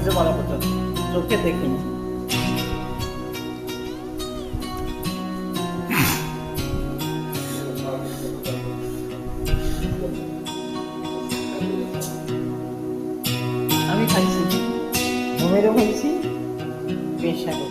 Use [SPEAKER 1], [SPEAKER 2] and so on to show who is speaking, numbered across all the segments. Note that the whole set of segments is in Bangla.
[SPEAKER 1] কিছু বলা পর্যন্ত চোখে দেখিনি। আমি খাইছি, ঘুমেরও খাইছি, পেশারও।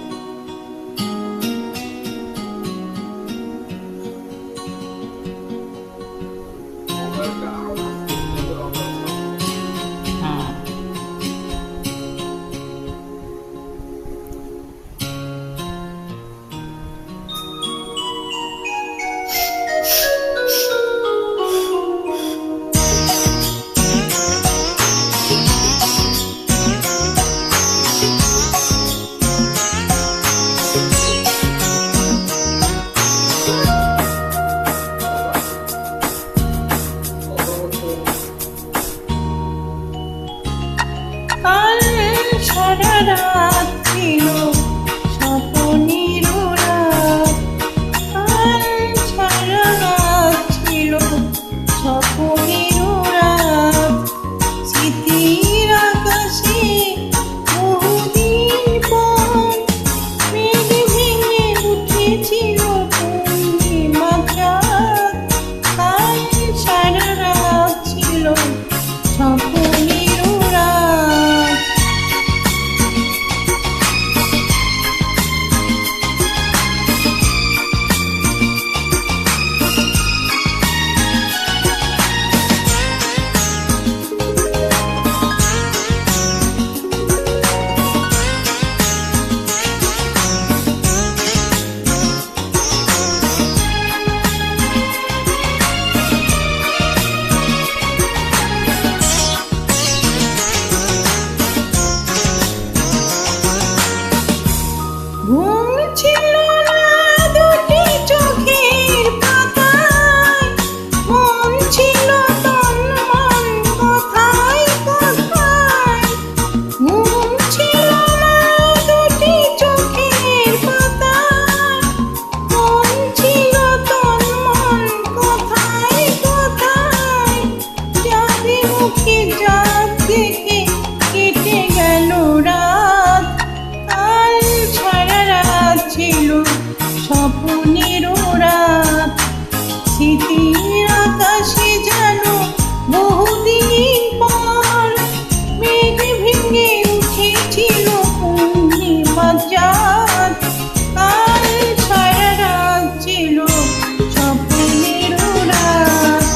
[SPEAKER 1] সারা রাত ছিল স্বপ্নের রাত, সারা রাত ছিল স্বপ্নের রাত। স্মৃতির আকাশে বহুদিন পর মেঘ ভেঙে উঠেছিল পূর্ণিমা চাঁদ। সারা রাত ছিল স্বপ্নের রাত। ঘুম ছিল না দুটি চোখের পাতায়, মন ছিল তন্মন কথায় কথায়। ঘুম ছিল না দুটি চোখের পাতায়, মন ছিল তন্মন কথায় কথায়। যাবে মুখে জাত দেখে কেটে গেল রাত। সারা রাত ছিল স্বপ্নের রাত। স্মৃতির আকাশে যেন বহুদিন পর মেঘ ভেঙে উঠেছিল পূর্ণিমা চাঁদ। সারা রাত ছিল স্বপ্নের রাত।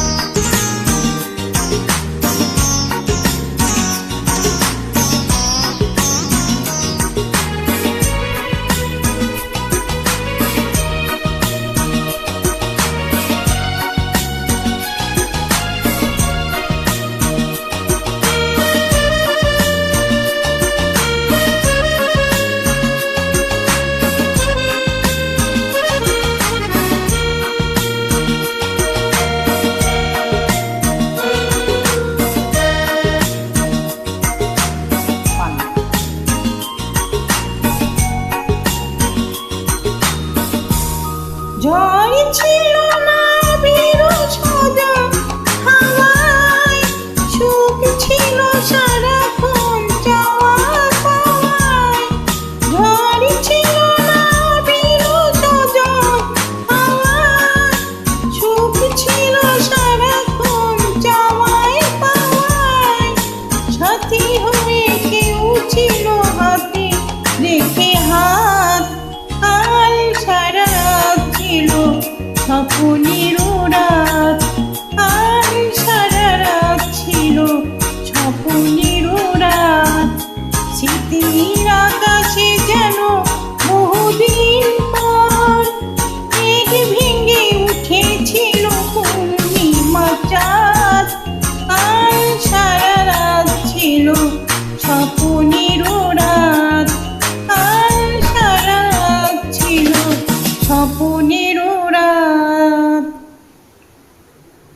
[SPEAKER 1] ঝড় ছিল না বিরল সাদা হাওয়ায়, সুখ ছিল সারাক্ষণ চাওয়া পাওয়ায়। ঝড় ছিল না বিরল সাদা হাওয়ায়, সুখ ছিল সারাক্ষণ চাওয়ায় পাওয়ায়। সাথী হয়ে কেউ ছিল হাতে রেখে হাত। সারা রাত ছিল স্বপ্নের রাত। সারা রাত ছিল স্বপ্নের রাত। স্মৃতির আকাশে যেন